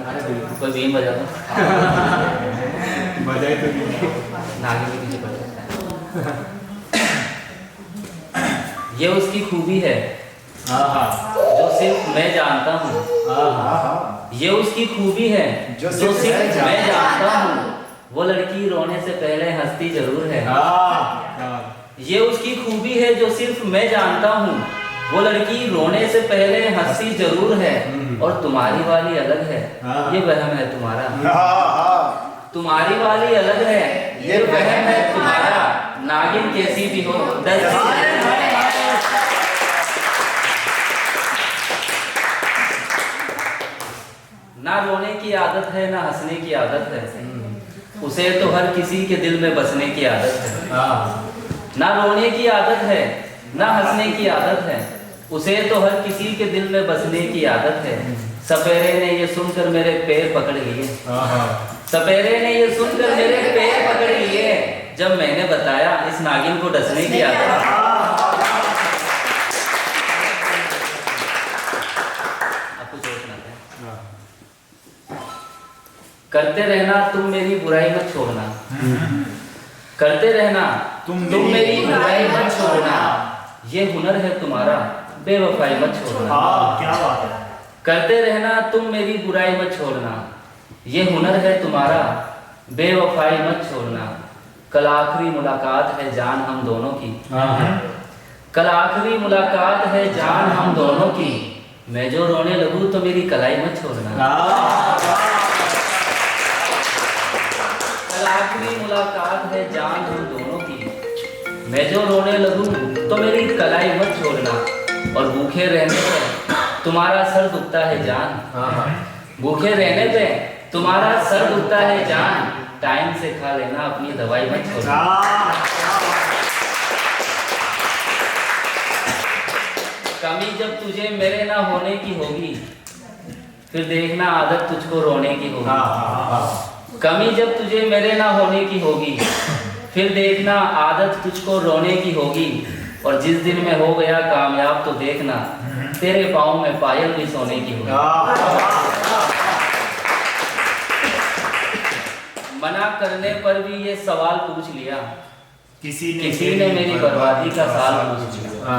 कोई बीन बजा दो। बजाए तो नहीं। नागिन के पीछे पड़ जाता है। ये उसकी खूबी है जो सिर्फ मैं जानता हूँ। ये उसकी खूबी है जो सिर्फ मैं जानता हूँ। वो लड़की रोने से पहले हंसती जरूर है। ये उसकी खूबी है जो सिर्फ मैं जानता हूँ। वो लड़की रोने से पहले हंसती जरूर है। और तुम्हारी वाली अलग है, ये वहम है तुम्हारा। तुम्हारी वाली अलग है, ये वहम है तुम्हारा। नागिन कैसी भी हो ना रोने की आदत है ना हंसने की आदत है। उसे तो हर किसी के दिल में बसने की आदत है। ना रोने की आदत है ना हंसने की आदत है। उसे तो हर किसी के दिल में बसने की आदत है। सपेरे ने ये सुनकर मेरे पैर पकड़ लिए। सपेरे ने ये सुनकर मेरे पैर पकड़ लिए जब मैंने बताया इस नागिन को डसने की आदत है। अब कुछ और सुनाते हैं। करते रहना तुम मेरी बुराई मत छोड़ना। करते रहना तुम मेरी बुराई मत छोड़ना। ये हुनर है तुम्हारा, बेवफाई मत छोड़ना। क्या बात है। करते रहना तुम मेरी बुराई मत छोड़ना। ये हुनर है तुम्हारा, बेवफाई मत छोड़ना। कल आखिरी मुलाकात है जान हम दोनों की। कल आखिरी मुलाकात है जान हम दोनों की। मैं जो रोने लगूं तो मेरी कलाई मत छोड़ना। कल आखिरी मुलाकात है जान हम दोनों की। मैं जो रोने लगूं तो मेरी कलाई मत छोड़ना। और भूखे रहने पे तुम्हारा सर दुखता है जान। भूखे रहने पे तुम्हारा सर दुखता है जान। टाइम से खा लेना अपनी दवाई मत छोड़ना। कमी जब तुझे मेरे ना होने की होगी फिर देखना आदत तुझको रोने की होगी। कमी जब तुझे मेरे ना होने की होगी फिर देखना आदत तुझको रोने की होगी। और जिस दिन मैं हो गया कामयाब तो देखना तेरे पाँव में पायल भी सोने की होगी। मना करने पर भी ये सवाल पूछ लिया किसी ने मेरी बर्बादी का साल पूछ लिया।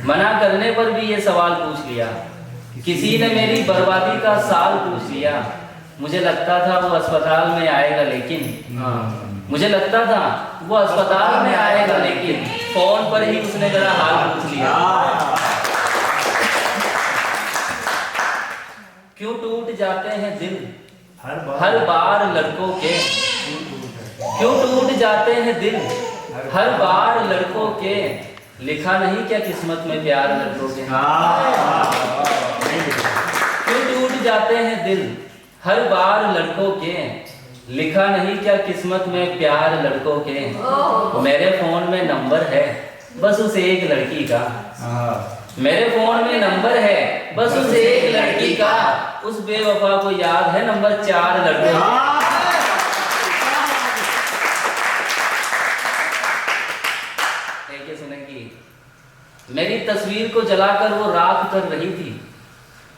मना करने पर भी ये सवाल पूछ लिया किसी ने मेरी बर्बादी का साल पूछ लिया। मुझे लगता था वो अस्पताल में आएगा लेकिन मुझे लगता था वो अस्पताल में आएगा लेकिन फोन पर ही उसने मेरा हाल पूछ लिया। क्यों टूट जाते हैं दिल हर बार लड़कों के। क्यों टूट जाते हैं दिल हर बार लड़कों के। लिखा नहीं क्या किस्मत में प्यार लड़कों के। क्यों टूट जाते हैं दिल हर बार लड़कों के। लिखा नहीं क्या किस्मत में प्यार लड़कों के। मेरे फोन में नंबर है बस उस एक लड़की का। मेरे फोन में नंबर है बस उस एक लड़की का। उस बेवफा को याद है नंबर 4 लड़कों का। सुने की मेरी तस्वीर को जलाकर वो राख कर रही थी।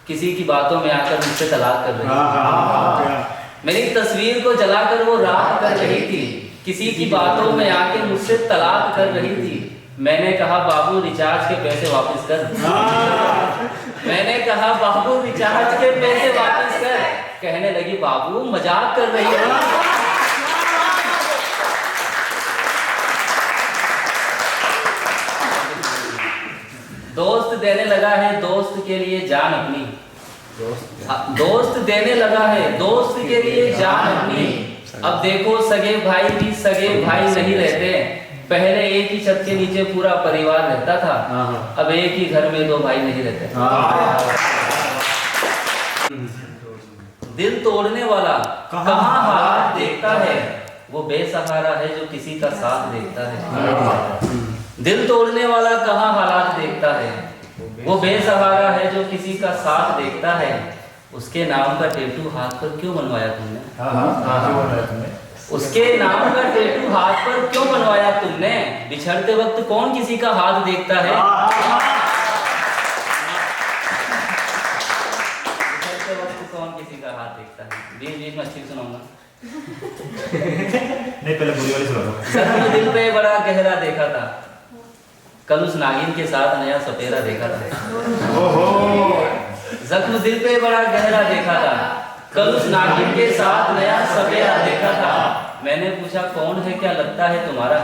किसी की बातों में आकर मुझसे तलाक कर रही थी। मेरी तस्वीर को जलाकर वो राख कर रही थी। किसी की बातों में आके मुझसे तलाक कर रही थी। मैंने कहा बाबू रिचार्ज के पैसे वापस कर। मैंने कहा बाबू रिचार्ज के पैसे वापस कर। कहने लगी बाबू मजाक कर रही है। दोस्त देने लगा है दोस्त के लिए जान अपनी। दोस्त देने लगा है दोस्त के लिए जान अपनी। अब देखो सगे भाई भी सगे भाई नहीं रहते। पहले एक ही छत के नीचे पूरा परिवार रहता था। अब एक ही घर में 2 भाई नहीं रहते। दिल तोड़ने वाला कहाँ हालात देखता है। वो बेसहारा है जो किसी का साथ देखता है। दिल तोड़ने वाला कहाँ हालात देखता है। वो बेसहारा है जो किसी का साथ देखता है। उसके नाम का टैटू हाथ पर क्यों बनवाया तुमने। उसके नाम का टैटू हाथ पर क्यों बनवाया तुमने। बिछड़ते वक्त कौन किसी का हाथ देखता है। बिछड़ते वक्त कौन किसी का हाथ बात देखता है, बीच बीच में अच्छी सुनाऊंगा। नहीं पहले बुरी वाली सुना दो। जख्म दिल पे बड़ा गहरा देखा था, कल उस नागिन के साथ नया सपेरा देखा था। ओहो जख्म दिल पे बड़ा गहरा देखा था, कल उस नागिन के साथ नया सपेरा देखा था। मैंने पूछा कौन है, क्या लगता है तुम्हारा?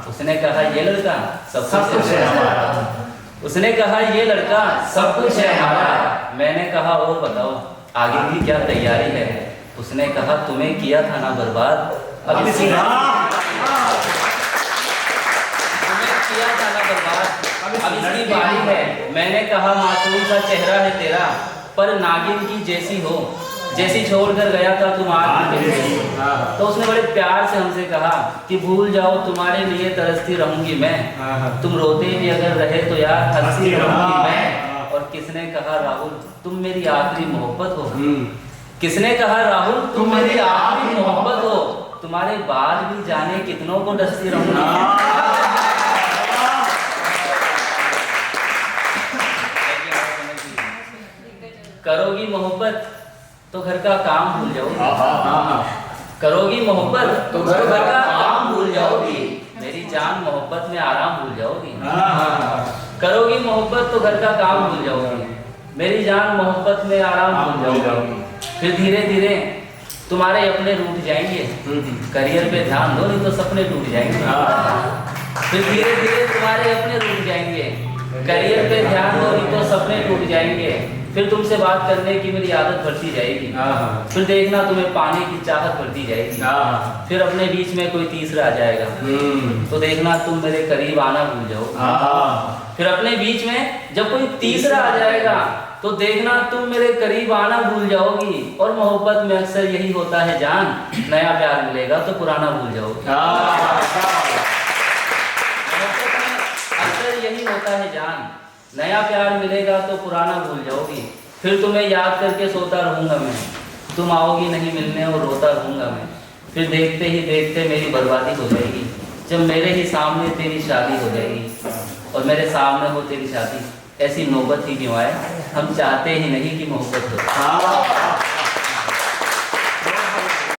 उसने कहा ये लड़का सब कुछ है हमारा। उसने कहा ये लड़का सब कुछ है हमारा। मैंने कहा और बताओ आगे की क्या तैयारी है? उसने कहा तुम्हें किया था ना बर्बाद, अब इसकी किया था ना बर्बाद, अब इसकी बारी है। मैंने कहा मासूम सा चेहरा है तेरा, पर नागिन की जैसी हो, जैसी छोड़कर गया था तुम आज। तो उसने बड़े प्यार से हमसे कहा कि भूल जाओ तुम्हारे लिए तरसती रहूंगी मैं, तुम रोते भी अगर रहे तो यार हंसती रहूंगी मैं। और किसने कहा राहुल तुम मेरी आखिरी मोहब्बत हो? किसने कहा राहुल तुम मेरी आखिरी मोहब्बत हो? तुम्हारे बाद भी जाने कितनों को डसती रहूंगी। करोगी मोहब्बत तो घर का काम भूल जाओगी, करोगी मोहब्बत तो घर का काम भूल जाओगी। मेरी जान मोहब्बत में आराम भूल जाओगी। करोगी मोहब्बत तो घर का काम भूल जाओगी, मेरी जान मोहब्बत में आराम भूल जाओगी। फिर धीरे धीरे तुम्हारे अपने रूठ जाएंगे, करियर पे ध्यान दो नहीं तो सपने टूट जाएंगे। फिर धीरे धीरे तुम्हारे अपने रूठ जाएंगे, करियर पे ध्यान दो नहीं तो सपने टूट जाएंगे। फिर तुमसे बात करने की मेरी आदत बढ़ती जाएगी, फिर देखना तुम्हें पाने की चाहत बढ़ती जाएगी। फिर अपने बीच में कोई तीसरा आ जाएगा तो देखना तुम मेरे करीब आना भूल जाओ। फिर अपने बीच में जब कोई तीसरा आ जाएगा तो देखना तुम मेरे करीब आना भूल जाओगी। और मोहब्बत में अक्सर यही होता है जान, नया प्यार मिलेगा तो पुराना भूल जाओगे। मोहब्बत में अक्सर यही होता है जान, नया प्यार मिलेगा तो पुराना भूल जाओगी। फिर तुम्हें याद करके सोता रहूंगा मैं, तुम आओगी नहीं मिलने और रोता रहूंगा मैं। फिर देखते ही देखते मेरी बर्बादी हो जाएगी, जब मेरे ही सामने तेरी शादी हो जाएगी। और मेरे सामने हो तेरी शादी, ऐसी नौबत ही क्यों आए, हम चाहते ही नहीं कि मोहब्बत हो।